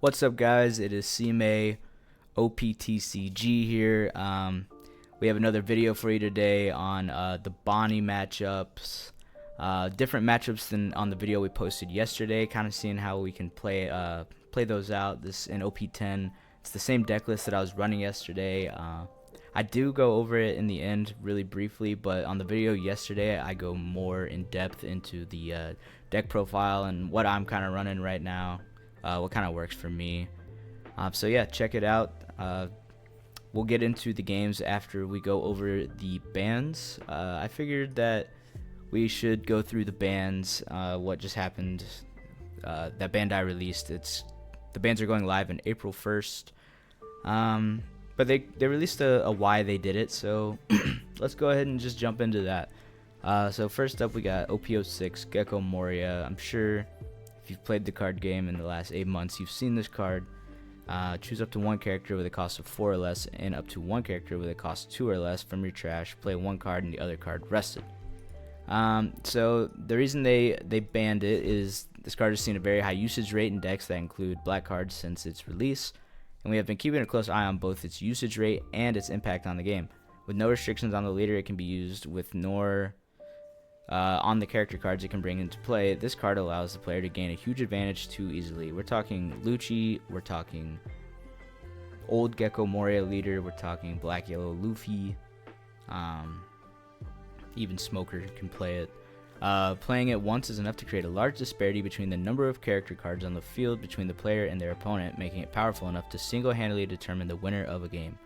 What's up, guys? It is CMA OPTCG here. We have another video for you today on the Bonney matchups. Different matchups than on the video we posted yesterday. Kind of seeing how we can play those out. This in OP10. It's the same deck list that I was running yesterday. I do go over it in the end really briefly, but on the video yesterday I go more in depth into the deck profile and what I'm kind of running right now. What kind of works for me. So yeah, check it out. We'll get into the games after we go over the bans. I figured that we should go through the bans. What just happened? That Bandai released. The bans are going live on April 1st. But they released a why they did it. So let's go ahead and just jump into that. So first up, we got OP06 Gecko Moria. I'm sure if you've played the card game in the last 8 months, you've seen this card. Choose up to one character with a cost of 4 or less, and up to one character with a cost of 2 or less from your trash. Play one card and the other card rested. So the reason they banned it is this card has seen a very high usage rate in decks that include black cards since its release, and we have been keeping a close eye on both its usage rate and its impact on the game. With no restrictions on the leader it can be used with, nor on the character cards it can bring into play. This card allows the player to gain a huge advantage too easily. We're talking Lucci, we're talking old Gecko Moria leader, we're talking black yellow Luffy, even Smoker can play it. Playing it once is enough to create a large disparity between the number of character cards on the field between the player and their opponent, making it powerful enough to single-handedly determine the winner of a game.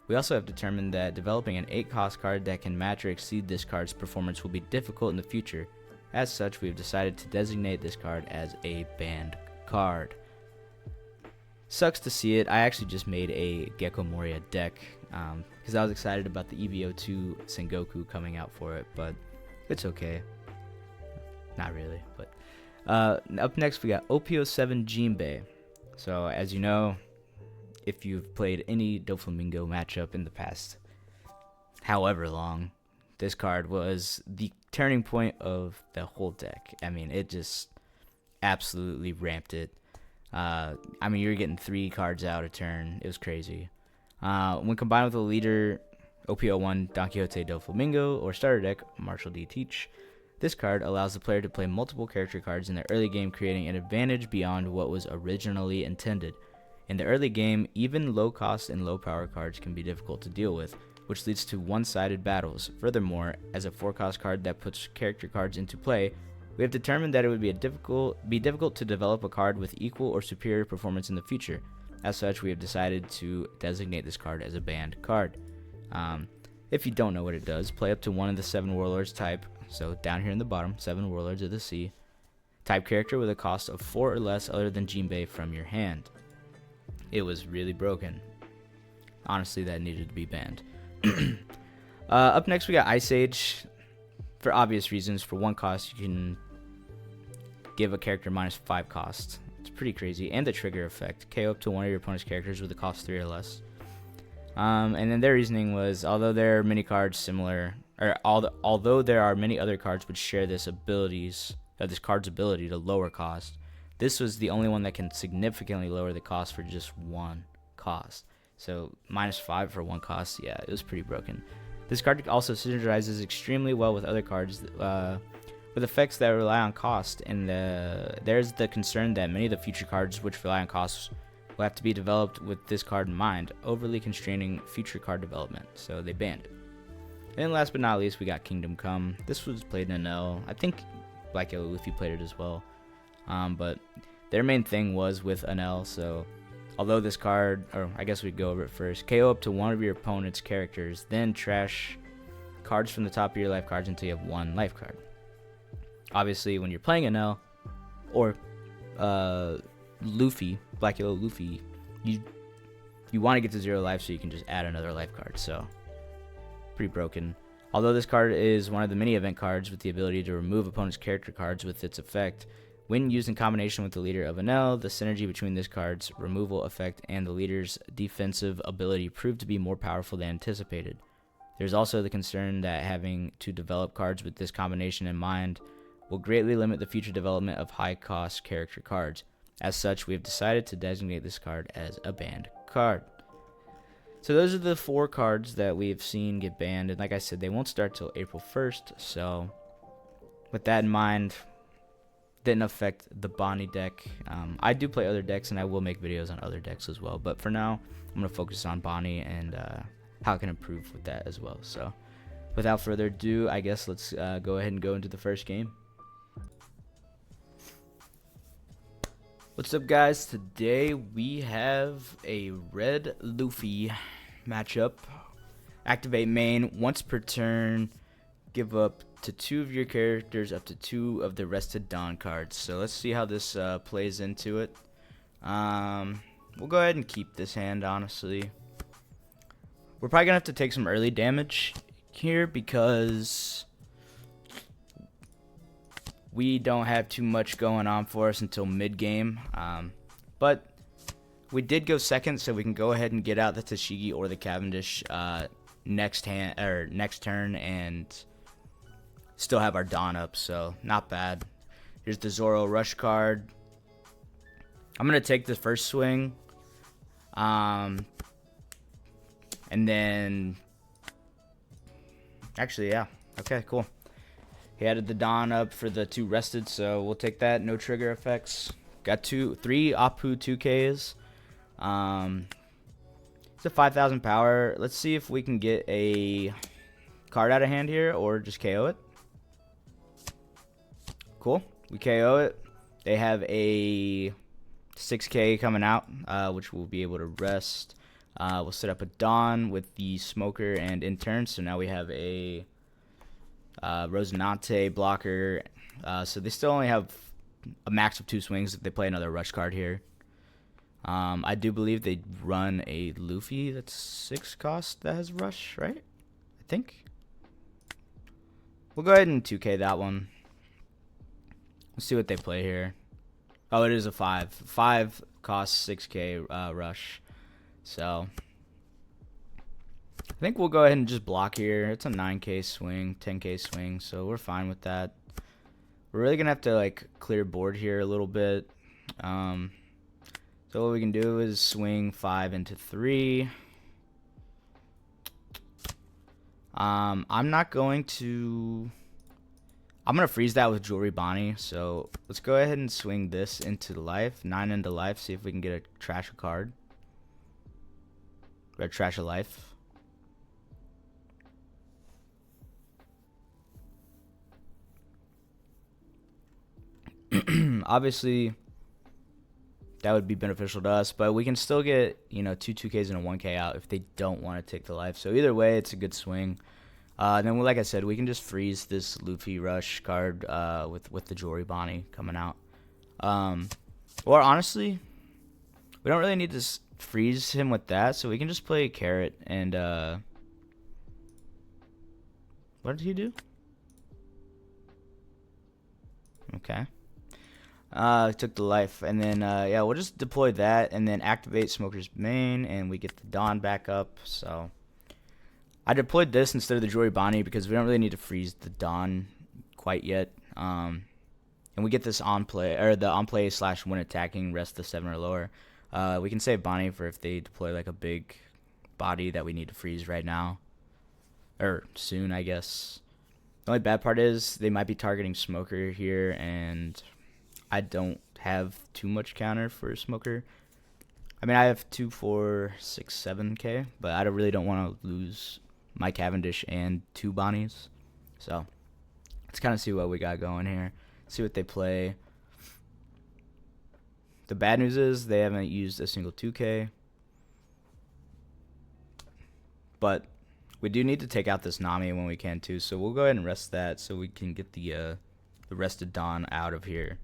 We also have determined that developing an 8-cost card that can match or exceed this card's performance will be difficult in the future. As such, we have decided to designate this card as a banned card. Sucks to see it. I actually just made a Gecko Moria deck because I was excited about the EVO2 Sengoku coming out for it, but it's okay. Not really, but up next we got OP07 Jinbei. So as you know, if you've played any Doflamingo matchup in the past however long, this card was the turning point of the whole deck. I mean, it just absolutely ramped it. I mean, you were getting 3 cards out a turn. It was crazy. When combined with a leader, OP01 Don Quixote Doflamingo, or starter deck, Marshall D. Teach, this card allows the player to play multiple character cards in the early game, creating an advantage beyond what was originally intended. In the early game, even low-cost and low-power cards can be difficult to deal with, which leads to one-sided battles. Furthermore, as a 4-cost card that puts character cards into play, we have determined that it would be difficult to develop a card with equal or superior performance in the future. As such, we have decided to designate this card as a banned card. If you don't know what it does, play up to one of the 7 Warlords type, so down here in the bottom, 7 Warlords of the Sea, type character with a cost of 4 or less other than Jinbei from your hand. It was really broken. Honestly, that needed to be banned. Up next, we got Ice Age. For obvious reasons, for 1 cost, you can give a character minus 5 cost. It's pretty crazy. And the trigger effect. KO up to one of your opponent's characters with a cost 3 or less. And then their reasoning was, although there are many cards similar, or although there are many other cards which share this card's ability to lower cost, this was the only one that can significantly lower the cost for just 1 cost. So minus 5 for 1 cost, yeah, it was pretty broken. This card also synergizes extremely well with other cards with effects that rely on cost, and there's the concern that many of the future cards which rely on costs will have to be developed with this card in mind, overly constraining future card development, so they banned it. And last but not least, we got Kingdom Come. This was played in NL. I think Black Yellow Luffy played it as well. But their main thing was with NL, so although this card, or I guess we'd go over it first, KO up to one of your opponent's characters, then trash cards from the top of your life cards until you have 1 life card. Obviously, when you're playing NL, or Luffy, Black Yellow Luffy, you want to get to 0 life so you can just add another life card, so pretty broken. Although this card is one of the many event cards with the ability to remove opponent's character cards with its effect, when used in combination with the leader of an L, the synergy between this card's removal effect and the leader's defensive ability proved to be more powerful than anticipated. There's also the concern that having to develop cards with this combination in mind will greatly limit the future development of high-cost character cards. As such, we have decided to designate this card as a banned card. So those are the 4 cards that we've seen get banned, and like I said, they won't start till April 1st, so with that in mind, didn't affect the Bonney deck. I do play other decks, and I will make videos on other decks as well, but for now, I'm going to focus on Bonney and how I can improve with that as well. So without further ado, I guess let's go ahead and go into the first game. What's up, guys? Today we have a red Luffy matchup. Activate main once per turn. Give up to 2 of your characters up to 2 of the rested Dawn cards. So let's see how this plays into it. We'll go ahead and keep this hand, honestly. We're probably going to have to take some early damage here because we don't have too much going on for us until mid-game. But we did go second, so we can go ahead and get out the Tashigi or the Cavendish next turn and still have our Dawn up, so not bad. Here's the Zoro Rush card. I'm going to take the first swing. And then actually, yeah. Okay, cool. He added the Dawn up for the 2 rested, so we'll take that. No trigger effects. Got 3 Apu 2Ks. It's a 5,000 power. Let's see if we can get a card out of hand here or just KO it. Cool. We KO it. They have a 6K coming out, which we'll be able to rest. We'll set up a Dawn with the Smoker and Intern, so now we have a Rosinante blocker, so they still only have a max of 2 swings if they play another rush card here. I do believe they run a Luffy that's 6 cost that has rush, right? I think. We'll go ahead and 2K that one. Let's see what they play here. Oh, it is a 5. 5 costs 6K rush. So I think we'll go ahead and just block here. It's a 9K swing, 10K swing, so we're fine with that. We're really gonna have to like clear board here a little bit. So what we can do is swing 5 into 3. I'm gonna freeze that with Jewelry Bonney. So let's go ahead and swing this into life, 9 into life. See if we can get a trash a card. Red trash a life. Obviously, that would be beneficial to us, but we can still get, you know, 2 2Ks and a 1K out if they don't want to take the life. So either way, it's a good swing. Then, like I said, we can just freeze this Luffy Rush card with the Jewelry Bonney coming out. Or honestly, we don't really need to freeze him with that, so we can just play Carrot and what did he do? Okay. Took the life, and then yeah, we'll just deploy that and then activate Smoker's main, and we get the Dawn back up. So I deployed this instead of the Jewelry Bonney because we don't really need to freeze the Dawn quite yet. And we get this on play, or the on play / when attacking rest the 7 or lower. We can save Bonney for if they deploy like a big body that we need to freeze right now. Or soon, I guess. The only bad part is they might be targeting Smoker here, and I don't have too much counter for Smoker. I mean, I have 2, 4, 6, 7K, but I really don't want to lose my Cavendish and 2 Bonnies. So let's kind of see what we got going here. See what they play. The bad news is they haven't used a single 2K. But we do need to take out this Nami when we can too. So we'll go ahead and rest that so we can get the rested Dawn out of here.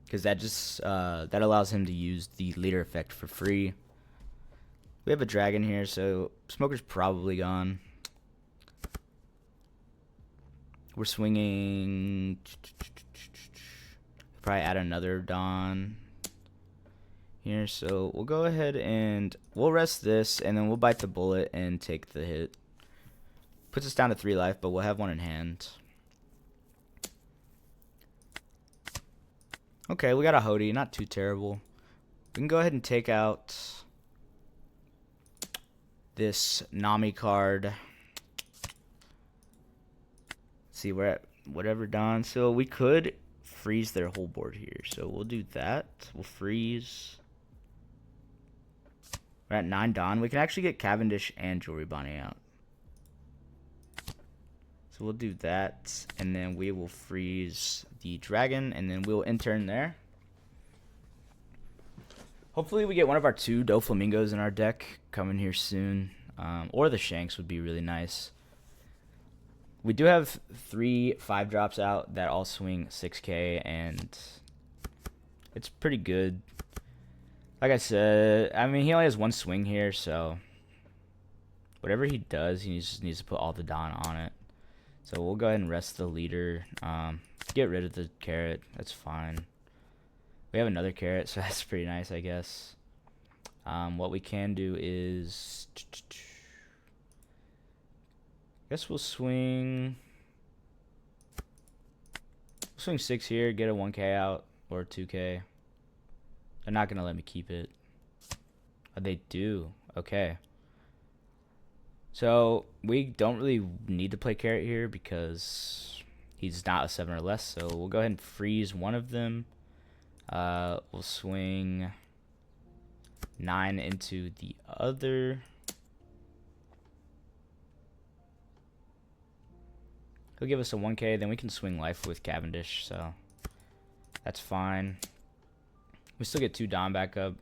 Because that just that allows him to use the leader effect for free. We have a dragon here, so Smoker's probably gone. We're swinging. Probably add another Dawn here, so we'll go ahead and we'll rest this, and then we'll bite the bullet and take the hit. Puts us down to 3 life, but we'll have 1 in hand. Okay, we got a Hody, not too terrible. We can go ahead and take out this Nami card. Let's see, we're at whatever Don. So we could freeze their whole board here. So we'll do that. We'll freeze. We're at 9 Don. We can actually get Cavendish and Jewelry Bonney out. So we'll do that. And then we will freeze the dragon. And then we'll intern there. Hopefully we get one of our 2 Doflamingos in our deck coming here soon. Or the Shanks would be really nice. We do have 3 5-drops out that all swing 6k, and it's pretty good. Like I said, I mean, he only has 1 swing here, so whatever he does, he just needs to put all the Don on it. So we'll go ahead and rest the leader. Get rid of the carrot. That's fine. We have another carrot, so that's pretty nice, I guess. What we can do is, I guess we'll swing 6 here, get a 1k out, or 2k. They're not going to let me keep it. Oh, they do. Okay. So we don't really need to play carrot here because he's not a 7 or less. So we'll go ahead and freeze one of them. We'll swing 9 into the other. He'll give us a 1k, then we can swing life with Cavendish, so that's fine. We still get 2 Don back up.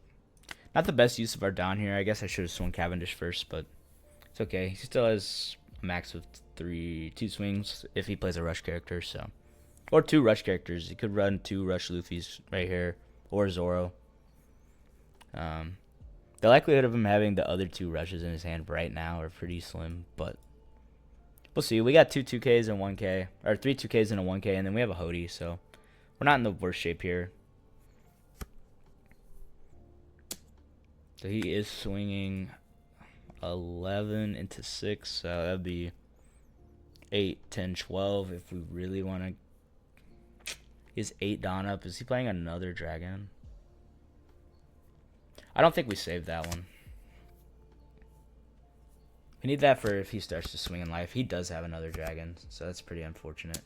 Not the best use of our Don here. I guess I should have swung Cavendish first, but it's okay. He still has a max of 2 swings if he plays a rush character, so. Or 2 rush characters. He could run 2 rush Luffys right here, or Zoro. The likelihood of him having the other 2 rushes in his hand right now are pretty slim, but we'll see. We got 2 2Ks and 1K, or 3 2Ks and a 1K, and then we have a Hody, so we're not in the worst shape here. So he is swinging 11 into 6, so that'd be 8, 10, 12 if we really want to. He's 8 Don up. Is he playing another dragon? I don't think we saved that one. We need that for if he starts to swing in life. He does have another dragon, so that's pretty unfortunate.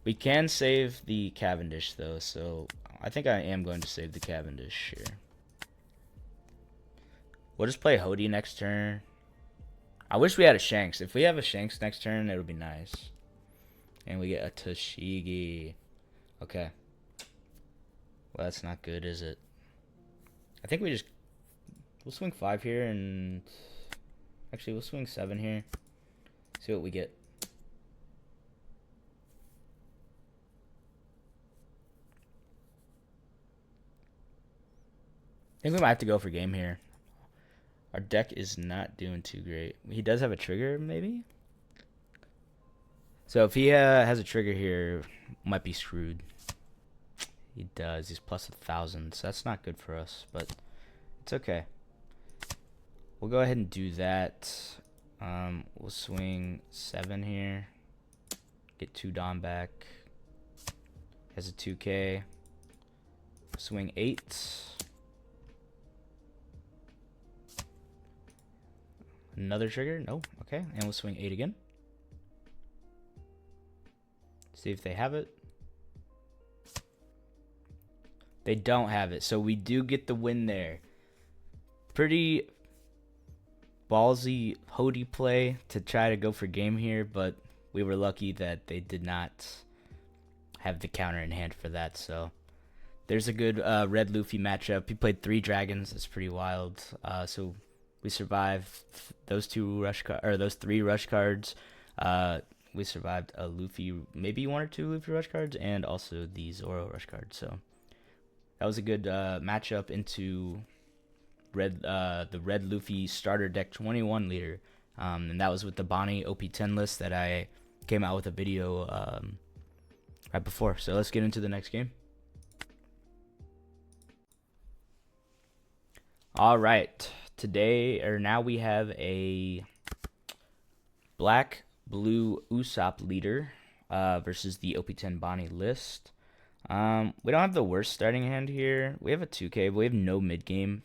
We can save the Cavendish, though, so I think I am going to save the Cavendish here. We'll just play Hody next turn. I wish we had a Shanks. If we have a Shanks next turn, it would be nice. And we get a Tashigi. Okay. Well, that's not good, is it? I think we'll swing 5 here, and actually we'll swing 7 here. See what we get. I think we might have to go for game here. Our deck is not doing too great. He does have a trigger, maybe? So if he has a trigger here, might be screwed. He does. He's plus 1,000, so that's not good for us, but it's okay. We'll go ahead and do that. We'll swing 7 here. Get 2 Don back. Has a 2K. Swing 8. Another trigger? No. Okay. And we'll swing 8 again. See if they have it. They don't have it. So we do get the win there. Pretty ballsy Hody play to try to go for game here, but we were lucky that they did not have the counter in hand for that. So there's a good red Luffy matchup. He played 3 dragons. That's pretty wild. So we survived those 3 rush cards. We survived a Luffy, maybe 1 or 2 Luffy rush cards, and also the Zoro rush card. So that was a good matchup into the red Luffy starter deck 21 leader. And that was with the Bonney OP10 list that I came out with a video right before. So let's get into the next game. All right. Now we have a black blue Usopp leader versus the OP10 Bonney list. We don't have the worst starting hand here. We have a 2K, but we have no mid game.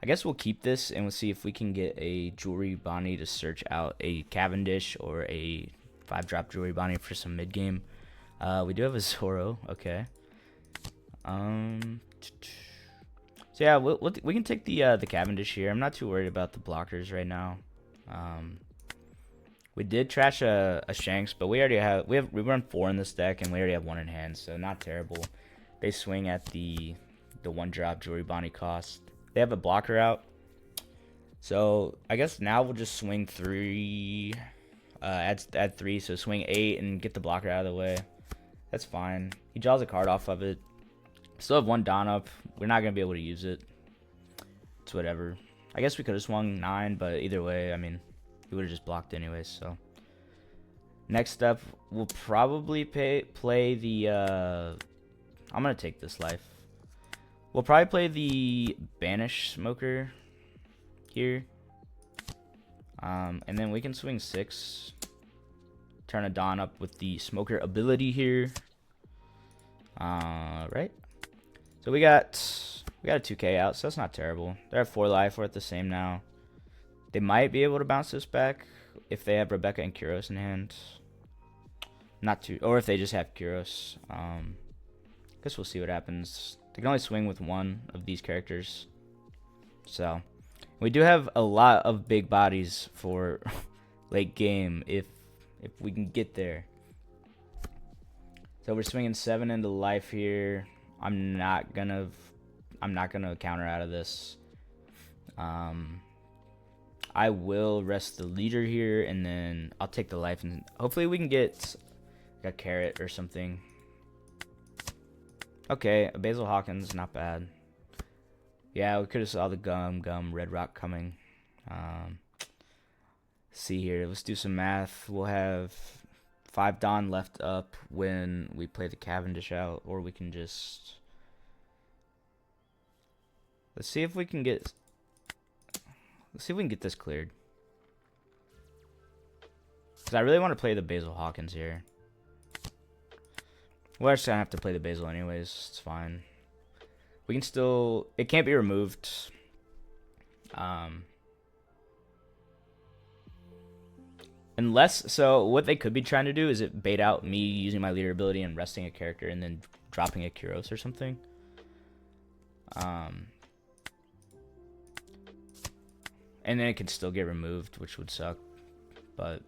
I guess we'll keep this and we'll see if we can get a jewelry Bonney to search out a Cavendish or a 5-drop jewelry Bonney for some mid game. We do have a Zoro. Okay. So yeah, we can take the Cavendish here. I'm not too worried about the blockers right now. We did trash a Shanks, but we run 4 in this deck and we already have 1 in hand, so not terrible. They swing at the 1-drop jewelry Bonney cost. They have a blocker out, so I guess now we'll just swing 3, add 3, so swing 8 and get the blocker out of the way. That's fine. He draws a card off of it. Still have 1 Dawn up. We're not gonna be able to use it. It's whatever. I guess we could have swung 9, but either way, I mean, he would have just blocked anyways. So next up, we'll probably play the. I'm gonna take this life. We'll probably play the Banish Smoker here. And then we can swing 6. Turn a Dawn up with the Smoker ability here. Right. So we got a 2K out, so that's not terrible. They're at 4 life. We're at the same now. They might be able to bounce this back if they have Rebecca and Kuros in hand. Not too, or if they just have Kuros. Guess we'll see what happens. They can only swing with 1 of these characters. So we do have a lot of big bodies for late game if we can get there. So we're swinging 7 into life here. I'm not gonna counter out of this. I will rest the leader here, and then I'll take the life, and hopefully we can get like a carrot or something. Okay, a Basil Hawkins, not bad. Yeah, we could have saw the gum Red Rock coming. See here, let's do some math. We'll have 5 Dawn left up when we play the Cavendish out, or we can just let's see if we can get this cleared. Because I really want to play the Basil Hawkins here. We're actually going to have to play the Basil anyways. It's fine. We can still... It can't be removed. Unless... So, what they could be trying to do is it bait out me using my leader ability and resting a character and then dropping a Kuros or something. And then it could still get removed, which would suck. But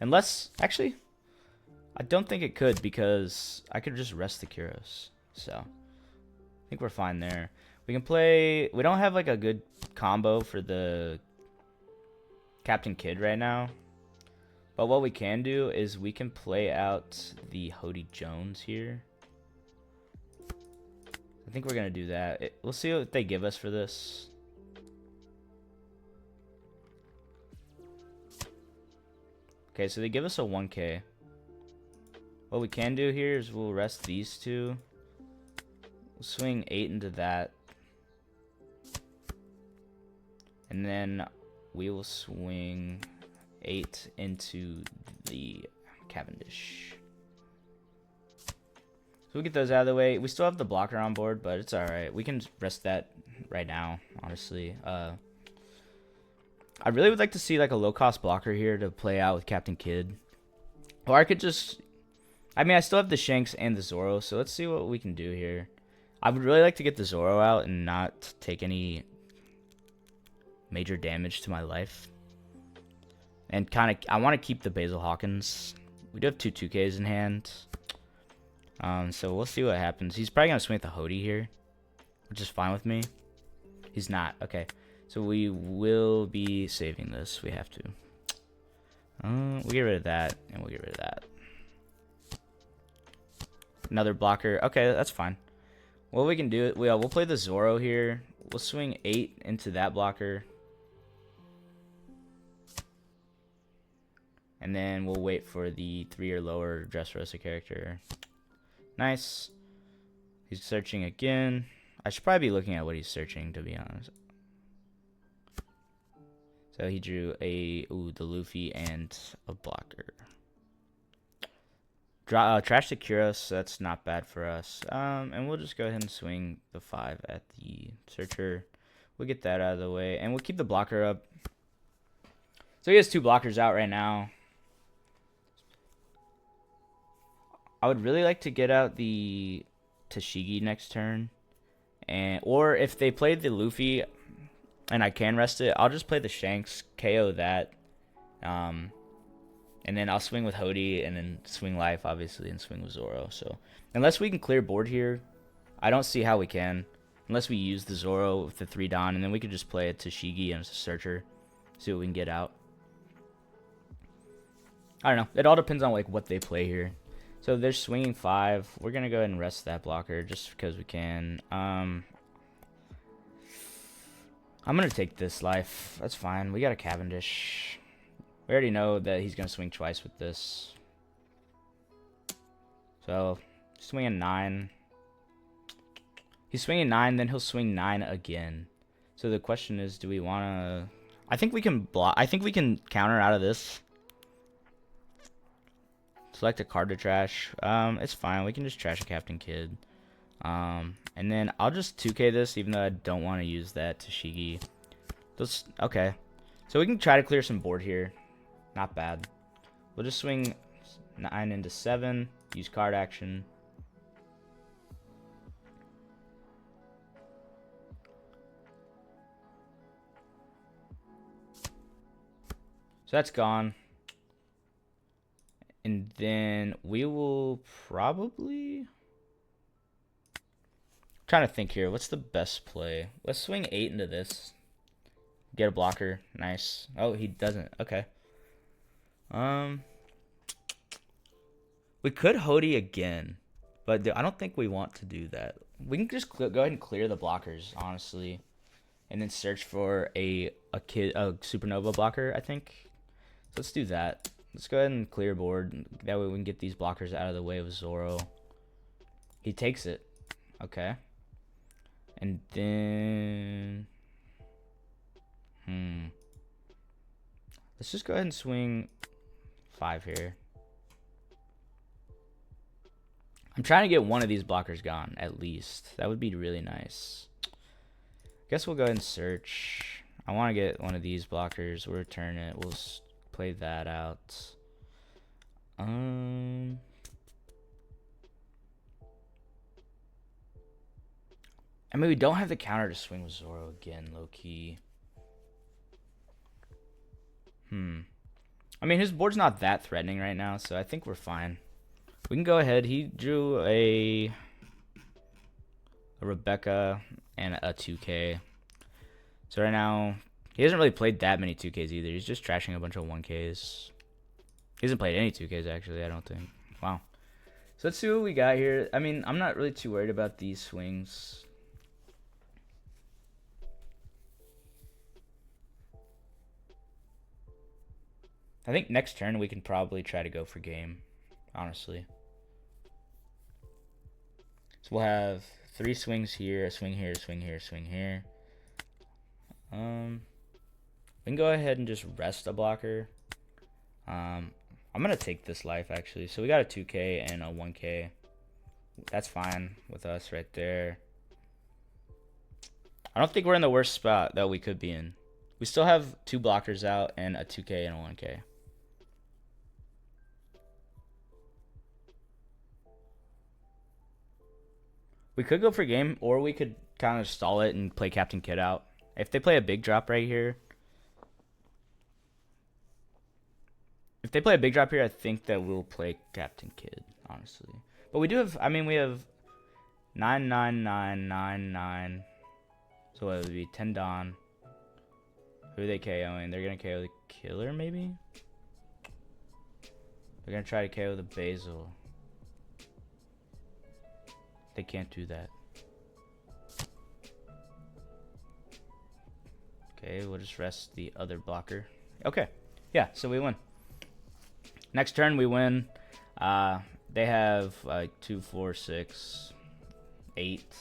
unless, actually, I don't think it could, because I could just rest the Kuros. So I think we're fine there. We can play. We don't have like a good combo for the Captain Kidd right now. But what we can do is we can play out the Hody Jones here. I think we're gonna do that. We'll see what they give us for this. Okay, so they give us a 1K. What we can do here is we'll rest these 2. We'll swing 8 into that. And then we will swing 8 into the Cavendish. So we get those out of the way. We still have the blocker on board, but it's alright. We can rest that right now, honestly. I really would like to see like a low-cost blocker here to play out with Captain Kidd. Or I could just... I mean, I still have the Shanks and the Zoro, so let's see what we can do here. I would really like to get the Zoro out and not take any major damage to my life. And kind of... I want to keep the Basil Hawkins. We do have 2 2Ks in hand. So we'll see what happens. He's probably going to swing with the Hody here, which is fine with me. He's not. Okay. So we will be saving this. We have to. We'll get rid of that, and we'll get rid of that. Another blocker. Okay, that's fine. What we can do, we'll play the Zoro here. We'll swing 8 into that blocker. And then we'll wait for the 3 or lower Dressrosa character. Nice. He's searching again. I should probably be looking at what he's searching, to be honest. So he drew the Luffy and a blocker. Trash the Kyros, that's not bad for us. And we'll just go ahead and swing the 5 at the Searcher. We'll get that out of the way, and we'll keep the blocker up. So he has 2 blockers out right now. I would really like to get out the Tashigi next turn. Or if they played the Luffy and I can rest it, I'll just play the Shanks, KO that. And then I'll swing with Hody and then swing life, obviously, and swing with Zoro. So unless we can clear board here, I don't see how we can. Unless we use the Zoro with the 3 Don, and then we could just play a Tashigi and a Searcher. See what we can get out. I don't know. It all depends on like what they play here. So they're swinging 5. We're going to go ahead and rest that blocker just because we can. I'm going to take this life. That's fine. We got a Cavendish. We already know that he's going to swing twice with this. So, swinging 9. He's swinging 9, then he'll swing 9 again. So the question is, do we want to... I think we can block. I think we can counter out of this. Select a card to trash. It's fine. We can just trash a Captain Kid. And then I'll just 2K this, even though I don't want to use that Tashigi. Okay. So we can try to clear some board here. Not bad. We'll just swing 9 into 7. Use card action. So that's gone. And then we will probably... trying to think here. What's the best play? Let's swing 8 into this. Get a blocker. Nice. Oh, he doesn't. Okay. We could Hody again, but I don't think we want to do that. We can just go ahead and clear the blockers, honestly, and then search for a supernova blocker, I think. So let's do that. Let's go ahead and clear board. That way we can get these blockers out of the way of Zoro. He takes it. Okay. And then... let's just go ahead and swing 5 here. I'm trying to get one of these blockers gone, at least. That would be really nice. Guess we'll go ahead and search. I want to get one of these blockers. We'll return it. We'll play that out. I mean, we don't have the counter to swing with Zoro again, low-key. I mean, his board's not that threatening right now, so I think we're fine. We can go ahead. He drew a Rebecca and a 2K. So right now, he hasn't really played that many 2Ks either. He's just trashing a bunch of 1Ks. He hasn't played any 2Ks, actually, I don't think. Wow. So let's see what we got here. I mean, I'm not really too worried about these swings. I think next turn we can probably try to go for game, honestly. So we'll have 3 swings here, a swing here, a swing here, a swing here. We can go ahead and just rest a blocker. I'm going to take this life, actually. So we got a 2K and a 1K. That's fine with us right there. I don't think we're in the worst spot that we could be in. We still have 2 blockers out and a 2K and a 1K. We could go for game, or we could kind of stall it and play Captain Kid out. If they play a big drop right here, I think that we'll play Captain Kid, honestly. But we do have, I mean, we have 9, 9, 9, 9, 9. So it would be 10 Don. Who are they KOing? They're going to KO the Killer, maybe? They're going to try to KO the Basil. They can't do that. Okay, we'll just rest the other blocker. Okay, yeah, so we win. Next turn, we win. They have like 2, 4, 6, 8.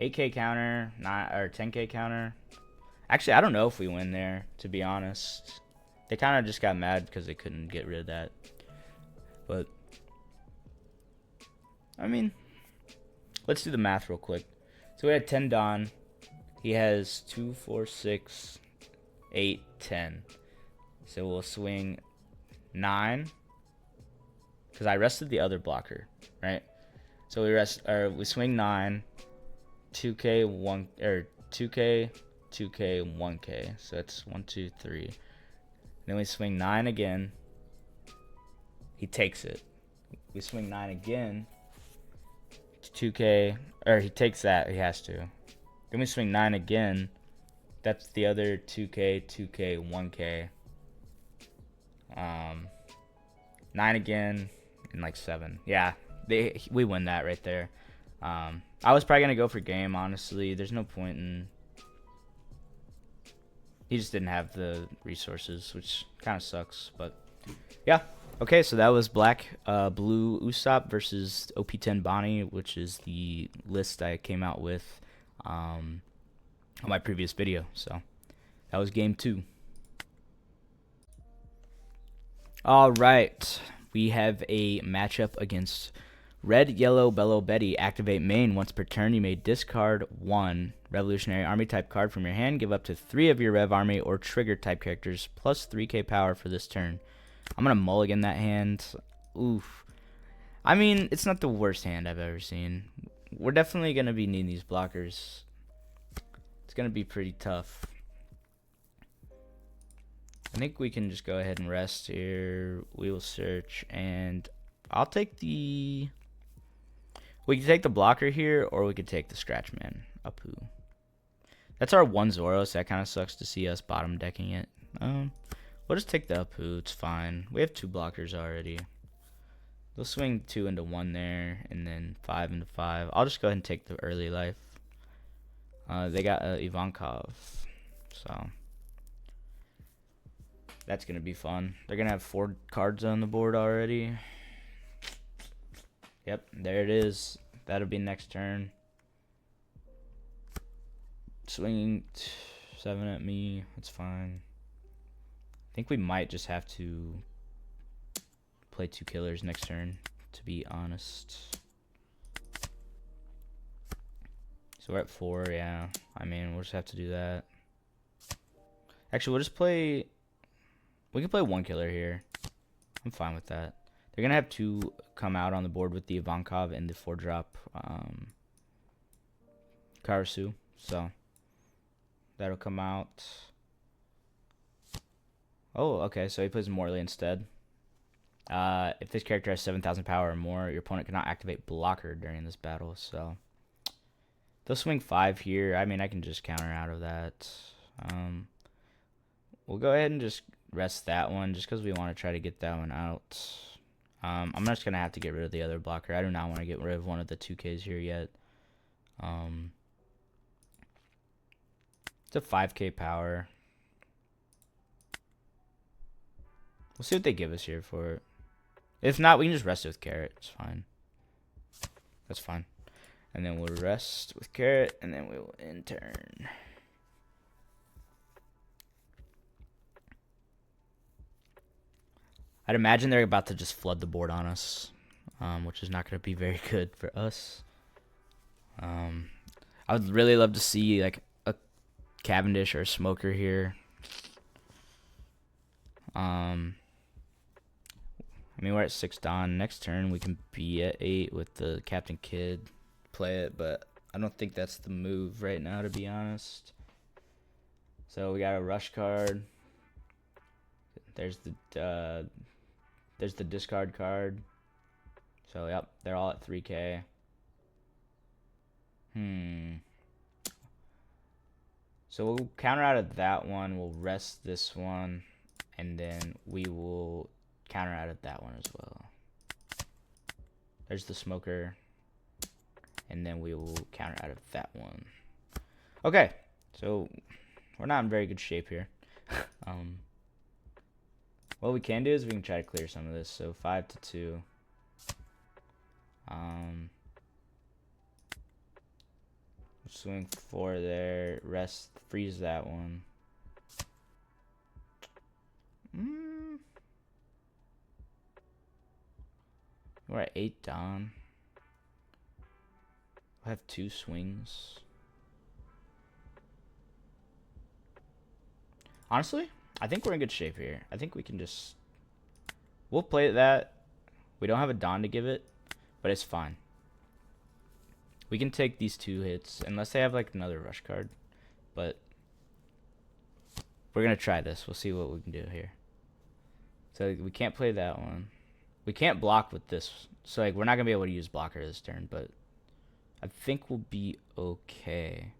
8K counter, 9 or 10K counter. Actually, I don't know if we win there, to be honest. They kind of just got mad because they couldn't get rid of that. But I mean, let's do the math real quick. So we had 10 Don. He has 2, 4, 6, 8, 10. So we'll swing 9. Because I rested the other blocker, right? So we swing 9, 2K, 1, or 2K, 2K, 1K. So that's 1, 2, 3. Then we swing 9 again. He takes it. We swing 9 again. 2K, or he takes that. He has to. Then we swing 9 again. That's the other 2K, 2K, 1K. 9 again, and like 7. Yeah, we win that right there. I was probably gonna go for game, honestly. There's no point in. He just didn't have the resources, which kind of sucks. But yeah. Okay, so that was blue Usopp versus OP10 Bonney, which is the list I came out with on my previous video. So that was game 2. All right, we have a matchup against Red, Yellow, Bellow, Betty. Activate main. Once per turn, you may discard 1 Revolutionary Army type card from your hand. Give up to 3 of your Rev Army or Trigger type characters plus 3k power for this turn. I'm going to mulligan that hand. Oof. I mean, it's not the worst hand I've ever seen. We're definitely going to be needing these blockers. It's going to be pretty tough. I think we can just go ahead and rest here. We will search, and I'll take the... We can take the blocker here, or we could take the Scratch Man. Apu. That's our 1 Zoro, so that kind of sucks to see us bottom decking it. We'll just take the Apu. It's fine. We have 2 blockers already. They'll swing 2 into 1 there, and then 5 into 5. I'll just go ahead and take the early life. They got Ivankov, so that's going to be fun. They're going to have 4 cards on the board already. Yep, there it is. That'll be next turn. Swinging 7 at me. That's fine. I think we might just have to play 2 killers next turn, to be honest. So we're at 4, yeah. I mean, we'll just have to do that. Actually, we'll just play... We can play 1 killer here. I'm fine with that. They're going to have 2 come out on the board with the Ivankov and the 4-drop Karasu. So, that'll come out. Oh, okay. So he plays Morley instead. If this character has 7,000 power or more, your opponent cannot activate blocker during this battle. So, they'll swing 5 here. I mean, I can just counter out of that. We'll go ahead and just rest that one just because we want to try to get that one out. I'm just going to have to get rid of the other blocker. I do not want to get rid of one of the 2Ks here yet. It's a 5k power. We'll see what they give us here for it. If not, we can just rest it with Carrot. It's fine. That's fine. And then we'll rest with Carrot, and then we will end turn. I'd imagine they're about to just flood the board on us, which is not going to be very good for us. I would really love to see like a Cavendish or a Smoker here. I mean, we're at 6 Dawn. Next turn, we can be at 8 with the Captain Kidd. Play it, but I don't think that's the move right now, to be honest. So we got a Rush card. There's the discard card. So, yep, they're all at 3k. So we'll counter out of that one. We'll rest this one. And then we will counter out of that one as well. There's the Smoker. And then we will counter out of that one. Okay. So we're not in very good shape here. What we can do is we can try to clear some of this. So 5 to 2. Swing 4 there. Rest. Freeze that one. We're at 8 Don. I have 2 swings. Honestly, I think we're in good shape here. I think we can just... We'll play that. We don't have a Don to give it, but it's fine. We can take these 2 hits, unless they have like another rush card. But we're going to try this. We'll see what we can do here. So we can't play that one. We can't block with this. So like we're not going to be able to use blocker this turn, but I think we'll be okay.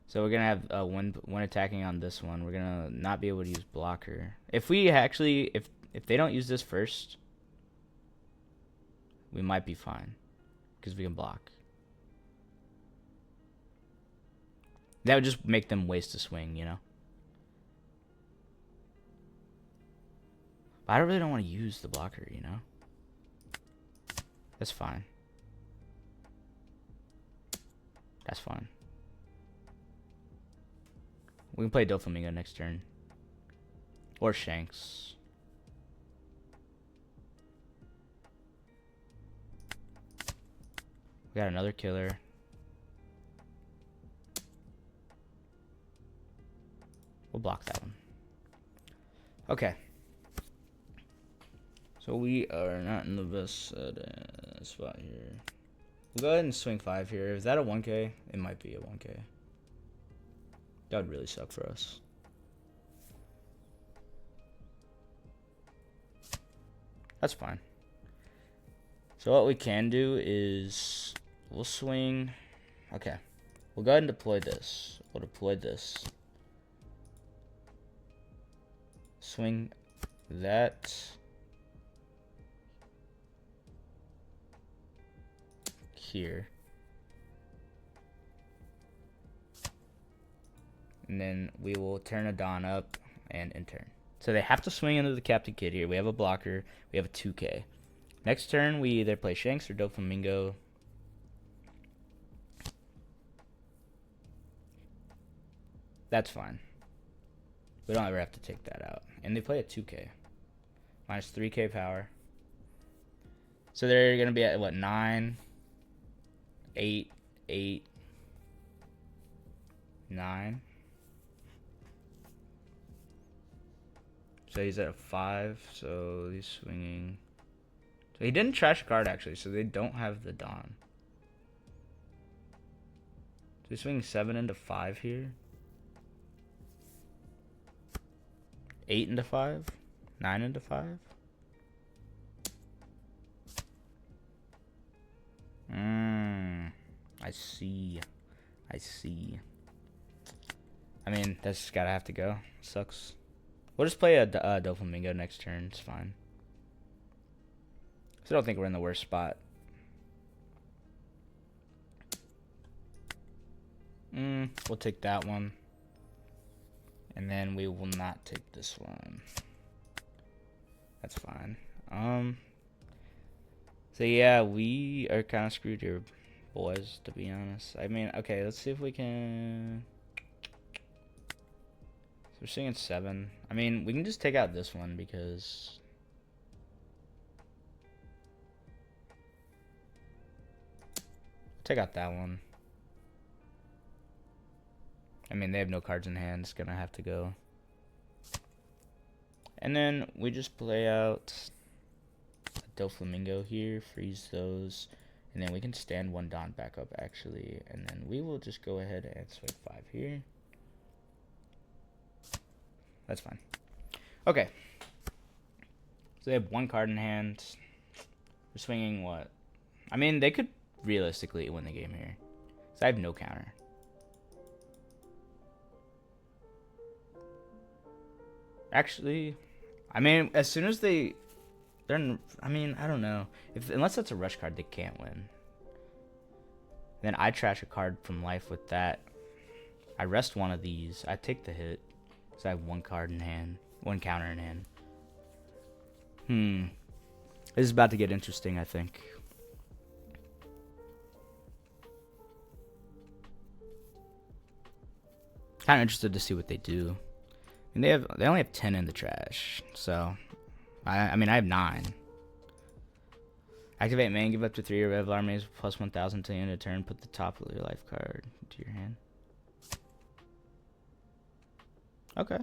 So we're gonna have when attacking on this one, we're gonna not be able to use blocker. If we actually, if they don't use this first, we might be fine, because we can block. That would just make them waste a swing, you know. But I really don't want to use the blocker, you know. That's fine. That's fine. We can play Doflamingo next turn. Or Shanks. We got another killer. We'll block that one. Okay. So we are not in the best spot here. We'll go ahead and swing 5 here. Is that a 1K? It might be a 1K. That would really suck for us. That's fine. So what we can do is we'll swing. Okay. We'll go ahead and deploy this. We'll deploy this. Swing that. Here. And then we will turn a Don up and in turn. So they have to swing into the Captain Kid here. We have a blocker. We have a 2K. Next turn, we either play Shanks or Doflamingo. That's fine. We don't ever have to take that out. And they play a 2K. Minus 3K power. So they're going to be at, what, 9, 8, 8, 9. So he's at a 5, so he's swinging. So he didn't trash a card, actually, so they don't have the Don. So he's swinging 7 into 5 here. 8 into 5. 9 into 5. I see. I see. I mean, that's just gotta have to go. Sucks. We'll just play a Doflamingo next turn. It's fine. So I don't think we're in the worst spot. We'll take that one. And then we will not take this one. That's fine. So yeah, we are kind of screwed here, boys, to be honest. I mean, okay, let's see if we can... We're seeing 7. I mean, we can just take out this one because... Take out that one. I mean, they have no cards in hand. It's going to have to go. And then we just play out a Doflamingo here. Freeze those. And then we can stand 1 Don back up, actually. And then we will just go ahead and swing 5 here. That's fine. Okay. So they have 1 card in hand. We're swinging what? I mean, they could realistically win the game here. So I have no counter. Actually, I mean, as soon as they're, I mean, I don't know. Unless that's a rush card, they can't win. Then I trash a card from life with that. I rest one of these. I take the hit. So I have 1 card in hand. 1 counter in hand. This is about to get interesting, I think. Kind of interested to see what they do. And they only have 10 in the trash. So, I mean, I have 9. Activate main, give up to 3 rev armies plus 1,000 till the end of turn. Put the top of your life card into your hand. Okay.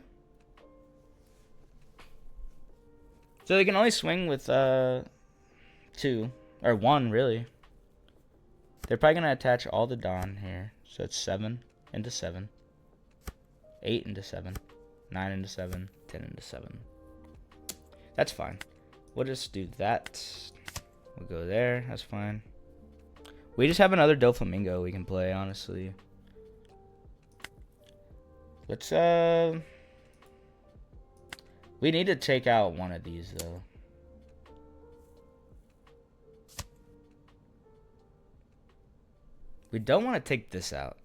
So they can only swing with 2 or 1 really. They're probably gonna attach all the Dawn here. So it's 7 into 7, 8 into 7, 9 into 7, 10 into 7. That's fine. We'll just do that. We'll go there. That's fine. We just have another Doflamingo we can play, honestly. Let's we need to take out one of these though. We don't want to take this out.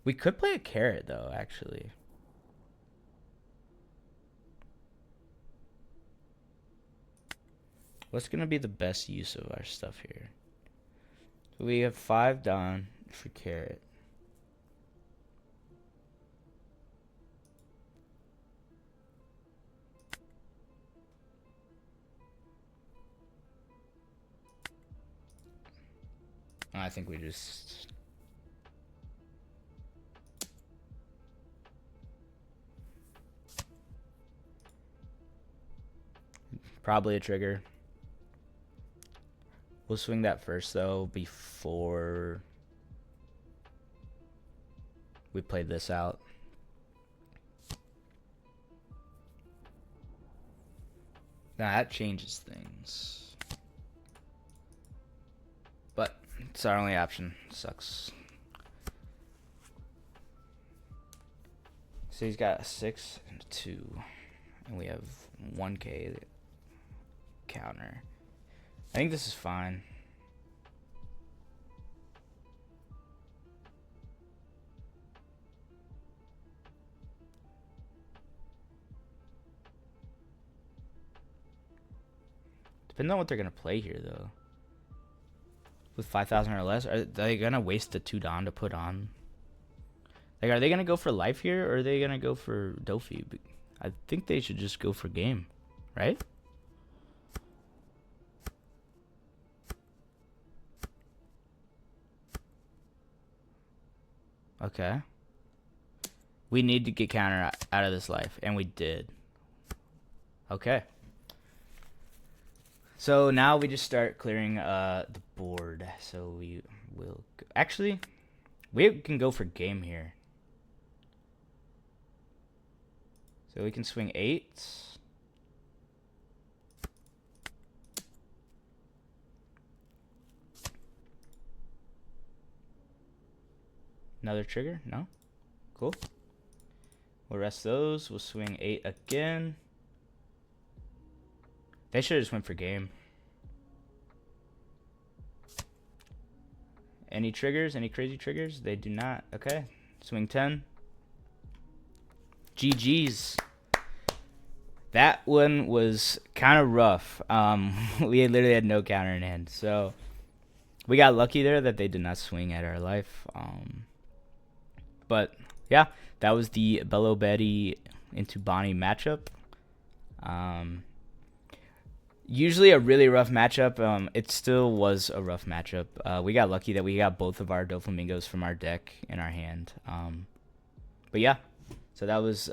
We could play a carrot though, actually. What's gonna be the best use of our stuff here? We have 5 Dawn for carrot. I think we just... Probably a trigger. We'll swing that first though before we play this out. Now that changes things. But it's our only option. Sucks. So he's got a 6 and a 2. And we have 1k counter. I think this is fine. Depending on what they're going to play here, though. With 5,000 or less, are they going to waste the 2 Dawn to put on? Like, are they going to go for life here, or are they going to go for Dofi? I think they should just go for game, right? Okay. We need to get counter out of this life, and we did. Okay. So now we just start clearing the board. So we will... Actually, we can go for game here. So we can swing 8. Another trigger? No? Cool. We'll rest those. We'll swing 8 again. They should have just went for game. Any triggers? Any crazy triggers? They do not. Okay. Swing 10. GG's. That one was kind of rough. We literally had no counter in hand. So we got lucky there that they did not swing at our life. But yeah, that was the Bello Betty into Bonney matchup. Usually a really rough matchup. It still was a rough matchup. We got lucky that we got both of our Doflamingos from our deck in our hand. But yeah, so that was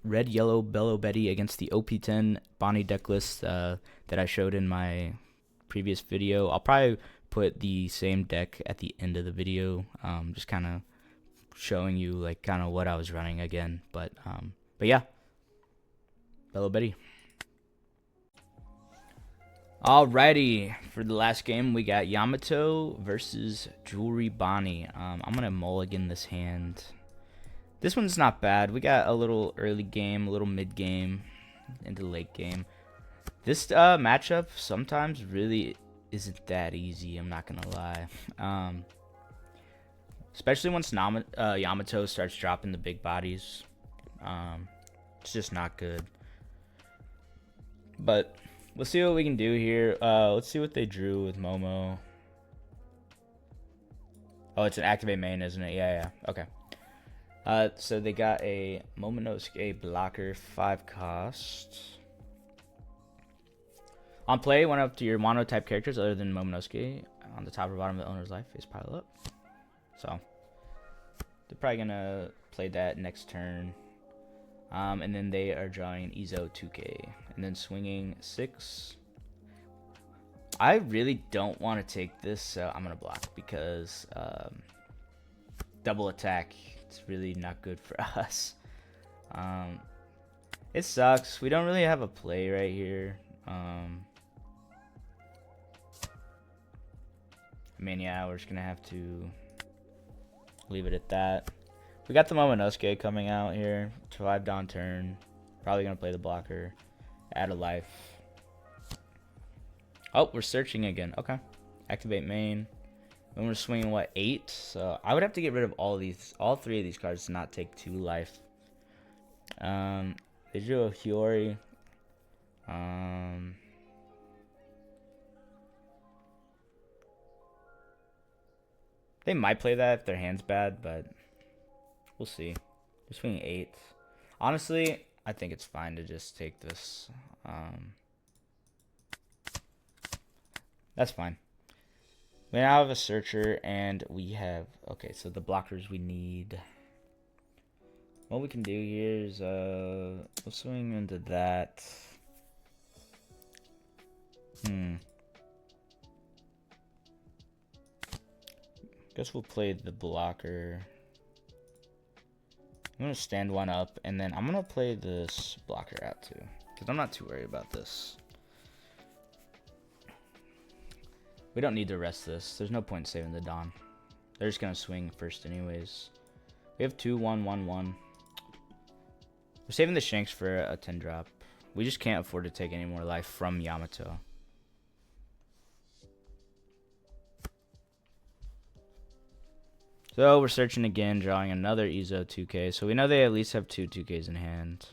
Red Yellow Bello Betty against the OP10 Bonney deck list that I showed in my previous video. I'll probably put the same deck at the end of the video, just kind of showing you like kind of what I was running again. But yeah, Bello Betty. Alrighty, for the last game we got Yamato versus Jewelry Bonney. I'm gonna mulligan this hand. This one's not bad. We got a little early game, a little mid game, into late game. This matchup sometimes really isn't that easy, I'm not gonna lie. Especially once Yamato starts dropping the big bodies. It's just not good. But let's see what we can do here. Let's see what they drew with Momo. Oh, it's an activate main, isn't it? Yeah. Okay. So they got a Momonosuke blocker, 5 cost. On play, one up to your mono type characters other than Momonosuke on the top or bottom of the owner's life is pile up. So they're probably gonna play that next turn. And then they are drawing Izo 2K and then swinging 6. I really don't want to take this, so I'm gonna block because double attack. It's really not good for us. It sucks. We don't really have a play right here. I mean, yeah, we're just gonna have to leave it at that. We got the Momonosuke coming out here. 5 down turn. Probably gonna play the blocker. Add a life. Oh, we're searching again. Okay. Activate main. Then we're swinging what, 8? So I would have to get rid of all 3 of these cards to not take 2 life. They drew a Hiyori. They might play that if their hand's bad, but we'll see. They're swinging 8. Honestly, I think it's fine to just take this. That's fine. We now have a searcher, and we have... Okay, so the blockers we need... What we can do here is... we'll swing into that. Guess we'll play the blocker. I'm going to stand one up, and then I'm going to play this blocker out too. Because I'm not too worried about this. We don't need to rest this. There's no point saving the Dawn. They're just going to swing first anyways. We have 2, 1, 1, 1. We're saving the Shanks for a 10 drop. We just can't afford to take any more life from Yamato. So we're searching again, drawing another Izo 2K. So we know they at least have 2 2Ks in hand.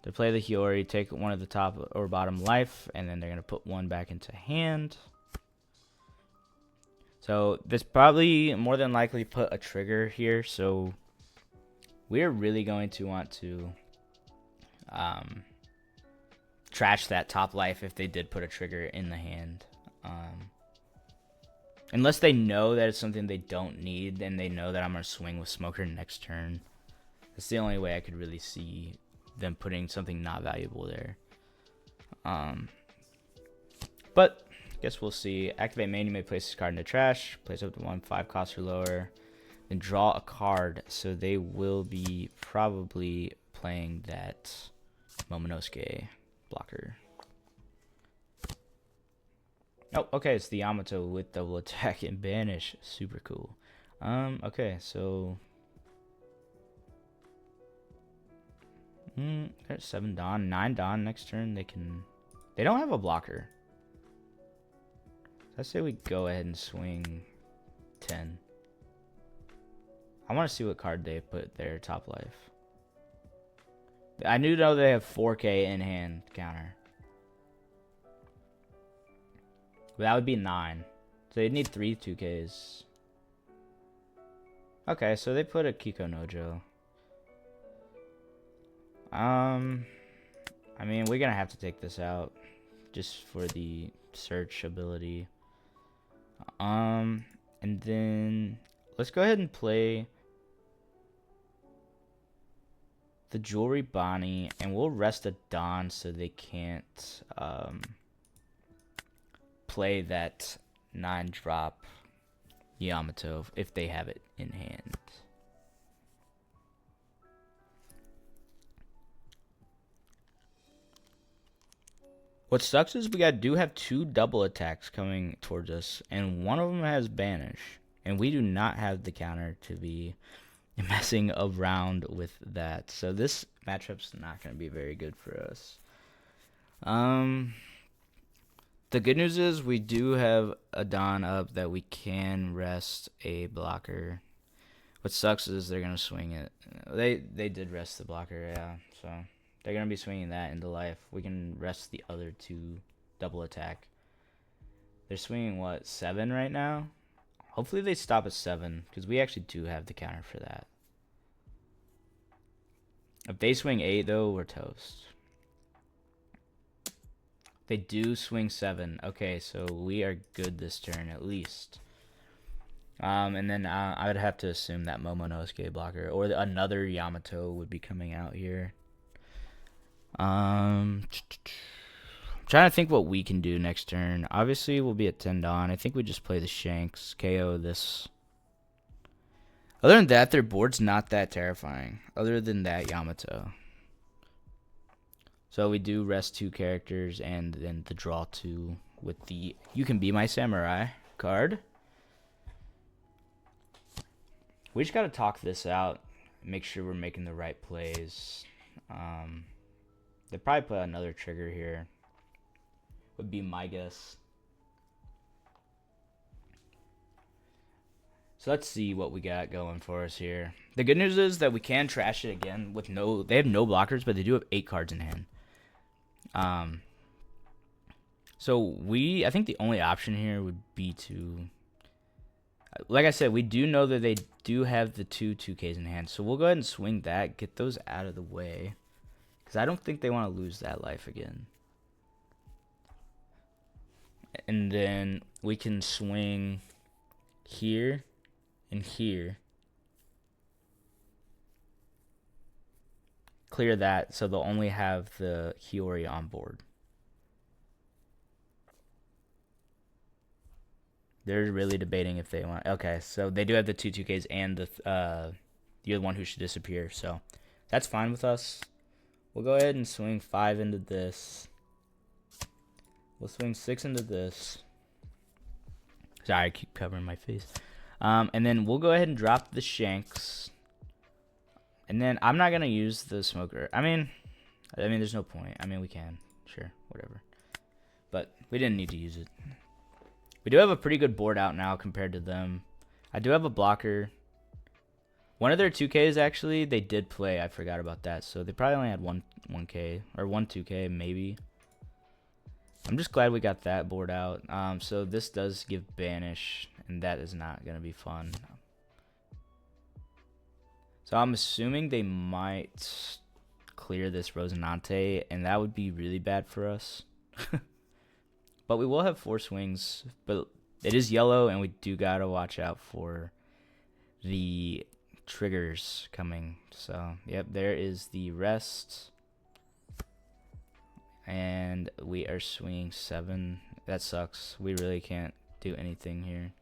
They play the Hiyori, take one of the top or bottom life, and then they're going to put 1 back into hand. So this probably more than likely put a trigger here. So we're really going to want to trash that top life if they did put a trigger in the hand. Unless they know that it's something they don't need, and they know that I'm going to swing with Smoker next turn. That's the only way I could really see them putting something not valuable there. But I guess we'll see. Activate main, you may place this card in the trash. Place up to 1, 5 cost or lower. Then draw a card. So they will be probably playing that Momonosuke blocker. Oh, okay, it's the Yamato with double attack and banish. Super cool. Okay, so... There's 7 Dawn, 9 Dawn next turn. They don't have a blocker. I say we go ahead and swing 10. I want to see what card they put their top life. I do know they have 4K in hand counter. But that would be 9. So they'd need 3 2Ks. Okay, so they put a Kiko Nojo. I mean, we're gonna have to take this out just for the search ability. And then let's go ahead and play the Jewelry Bonney, and we'll rest a Dawn so they can't play that 9 drop Yamato if they have it in hand. What sucks is we do have 2 double attacks coming towards us, and one of them has banish, and we do not have the counter to be messing around with that. So this matchup's not going to be very good for us. The good news is we do have a Dawn up that we can rest a blocker. What sucks is they're going to swing it. They did rest the blocker, yeah, so... They're going to be swinging that into life. We can rest the other 2 double attack. They're swinging, what, 7 right now? Hopefully they stop at 7, because we actually do have the counter for that. If they swing 8, though, we're toast. They do swing 7. Okay, so we are good this turn, at least. And then I would have to assume that Momonosuke blocker, or another Yamato would be coming out here. I'm trying to think what we can do next turn. Obviously, we'll be at 10 Dawn. I think we just play the Shanks, KO this. Other than that, their board's not that terrifying. Other than that, Yamato. So we do rest 2 characters and then the draw 2 with the You Can Be My Samurai card. We just got to talk this out. Make sure we're making the right plays. They'll probably put another trigger here. Would be my guess. So let's see what we got going for us here. The good news is that we can trash it again with no. They have no blockers, but they do have 8 cards in hand. So I think the only option here would be to, like I said, we do know that they do have the 2/2Ks in hand. So we'll go ahead and swing that, get those out of the way, because I don't think they want to lose that life again. And then we can swing here and here. Clear that, so they'll only have the Hiyori on board. They're really debating if they want. Okay, so they do have the 2/2Ks and the you're the one who should disappear. So that's fine with us. We'll go ahead and swing 5 into this. We'll swing 6 into this. Sorry, I keep covering my face. And then we'll go ahead and drop the Shanks. And then I'm not gonna use the smoker. I mean, there's no point. I mean, we can, sure, whatever. But we didn't need to use it. We do have a pretty good board out now compared to them. I do have a blocker. One of their 2Ks actually, they did play. I forgot about that. So they probably only had 1K or 2K maybe. I'm just glad we got that board out. So this does give banish, and that is not gonna be fun. So I'm assuming they might clear this Rosinante, and that would be really bad for us. But we will have 4 swings, but it is yellow, and we do gotta watch out for the triggers coming. So, yep, there is the rest. And we are swinging 7. That sucks. We really can't do anything here.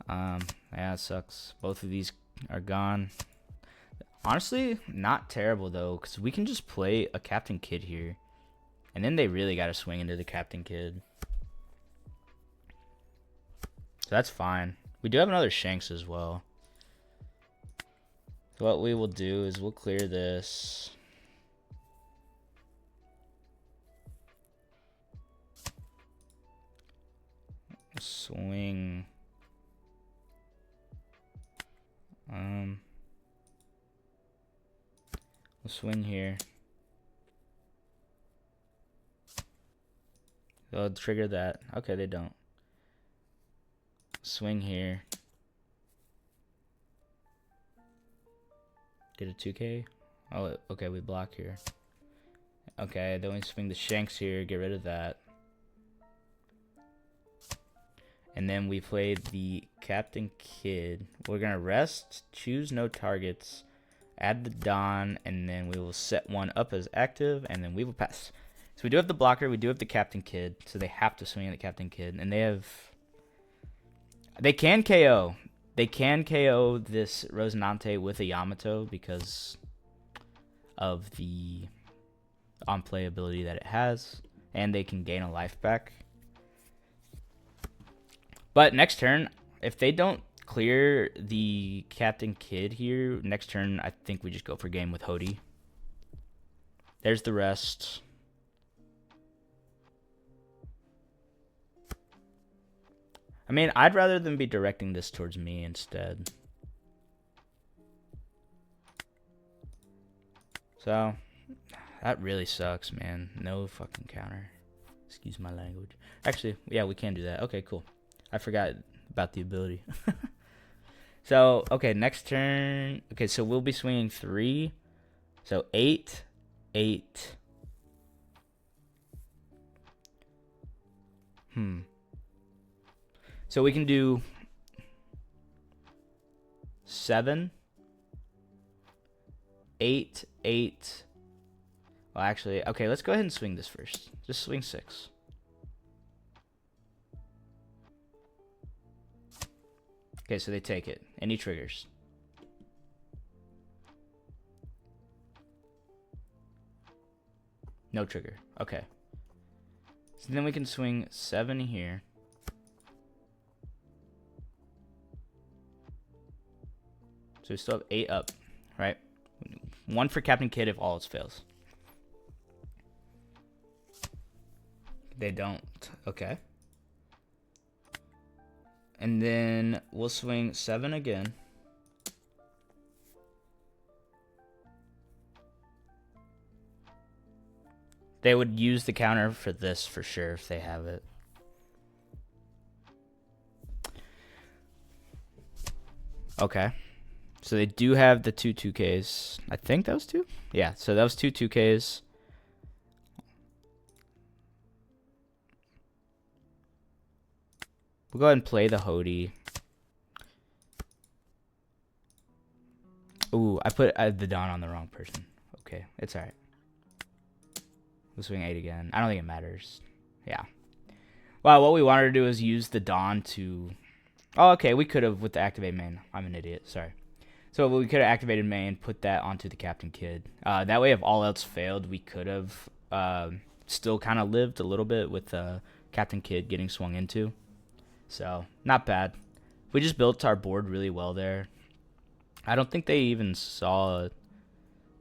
Yeah, it sucks. Both of these are gone. Honestly, not terrible though, because we can just play a Captain Kid here. And then they really got to swing into the Captain Kid. So that's fine. We do have another Shanks as well. So what we will do is we'll clear this. Swing. We'll swing here. They'll trigger that. Okay, they don't. Swing here. Get a 2K. Oh, okay, we block here. Okay, then we swing the Shanks here. Get rid of that. And then we played the Captain Kid. We're going to rest, choose no targets, add the Dawn, and then we will set one up as active, and then we will pass. So we do have the blocker, we do have the Captain Kid, so they have to swing at the Captain Kid. And they can KO. They can KO this Rosinante with a Yamato because of the on-play ability that it has, and they can gain a life back. But next turn, if they don't clear the Captain Kid here, next turn I think we just go for game with Hody. There's the rest. I mean, I'd rather them be directing this towards me instead. So, that really sucks, man. No fucking counter. Excuse my language. Actually, yeah, we can do that. Okay, cool. I forgot about the ability. So, okay, next turn. Okay, so we'll be swinging 3. So 8, 8. So we can do 7, 8, 8. Well, actually, okay, let's go ahead and swing this first. Just swing 6. Okay, so they take it. Any triggers? No trigger. Okay. So then we can swing 7 here. So we still have 8 up, right? 1 for Captain Kidd if all else fails. They don't. Okay. And then we'll swing 7 again. They would use the counter for this for sure if they have it. Okay. So they do have the 2 2Ks. I think that was 2? Yeah, so that was 2 2Ks. We'll go ahead and play the Hody. Ooh, I put the Dawn on the wrong person. Okay, it's alright. We'll swing 8 again. I don't think it matters. Yeah. Well, what we wanted to do is use the Dawn to... Oh, okay, we could have with the activate main. I'm an idiot, sorry. So we could have activated main, put that onto the Captain Kidd. That way, if all else failed, we could have still kind of lived a little bit with Captain Kidd getting swung into. So, not bad. We just built our board really well there. I don't think they even saw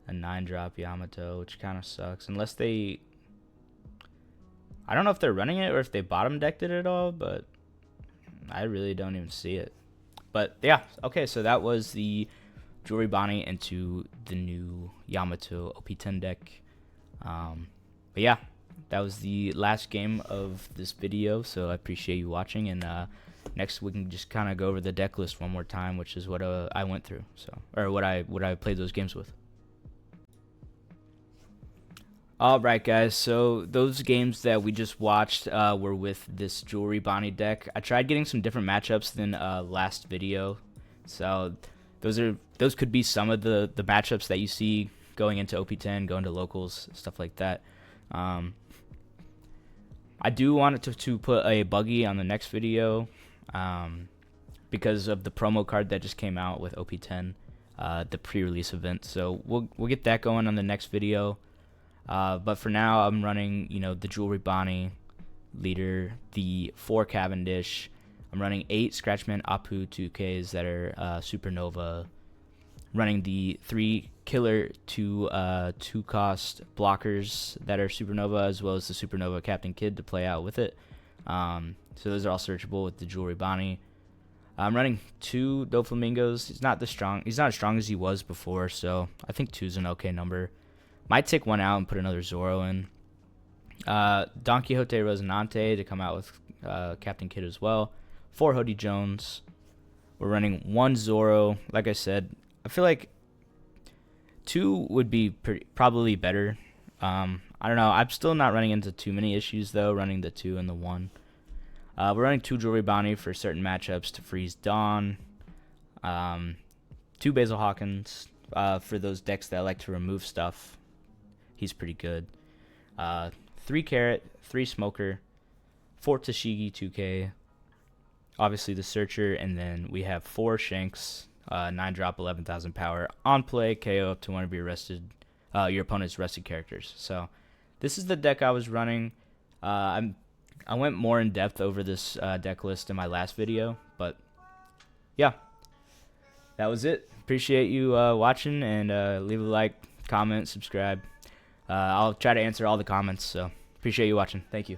a 9-drop Yamato, which kind of sucks. Unless they... I don't know if they're running it or if they bottom decked it at all, but I really don't even see it. But, yeah. Okay, so that was the Jewelry Bonney into the new Yamato OP10 deck. But, yeah. That was the last game of this video, so I appreciate you watching, and next we can just kind of go over the deck list one more time, which is what I went through, or what I played those games with. Alright guys, so those games that we just watched were with this Jewelry Bonney deck. I tried getting some different matchups than last video, so those could be some of the matchups that you see going into OP10, going to locals, stuff like that. I do want to put a buggy on the next video because of the promo card that just came out with OP10, the pre-release event. So we'll get that going on the next video. But for now, I'm running the Jewelry Bonney leader, the 4 Cavendish. I'm running 8 Scratchman Apu 2Ks that are Supernova. Running the 3 Killer 2 cost blockers that are Supernova, as well as the Supernova Captain Kidd to play out with it. So those are all searchable with the Jewelry Bonney. I'm running 2 Doflamingos. He's not as strong as he was before, so I think 2 is an okay number. Might take 1 out and put another Zoro in. Don Quixote Rosinante to come out with Captain Kidd as well. 4 Hody Jones. We're running 1 Zoro. Like I said, I feel like 2 would be probably better. I don't know. I'm still not running into too many issues, though, running the 2 and the 1. We're running 2 Jewelry Bonney for certain matchups to freeze Dawn. 2 Basil Hawkins for those decks that like to remove stuff. He's pretty good. 3 Carrot, 3 Smoker, 4 Tashigi 2K. Obviously the Searcher, and then we have 4 Shanks. 9-drop, 11,000 power. On play, KO up to one of your opponent's rested characters. So this is the deck I was running. I went more in depth over this deck list in my last video, but yeah, that was it. Appreciate you watching, and leave a like, comment, subscribe. I'll try to answer all the comments, so appreciate you watching. Thank you.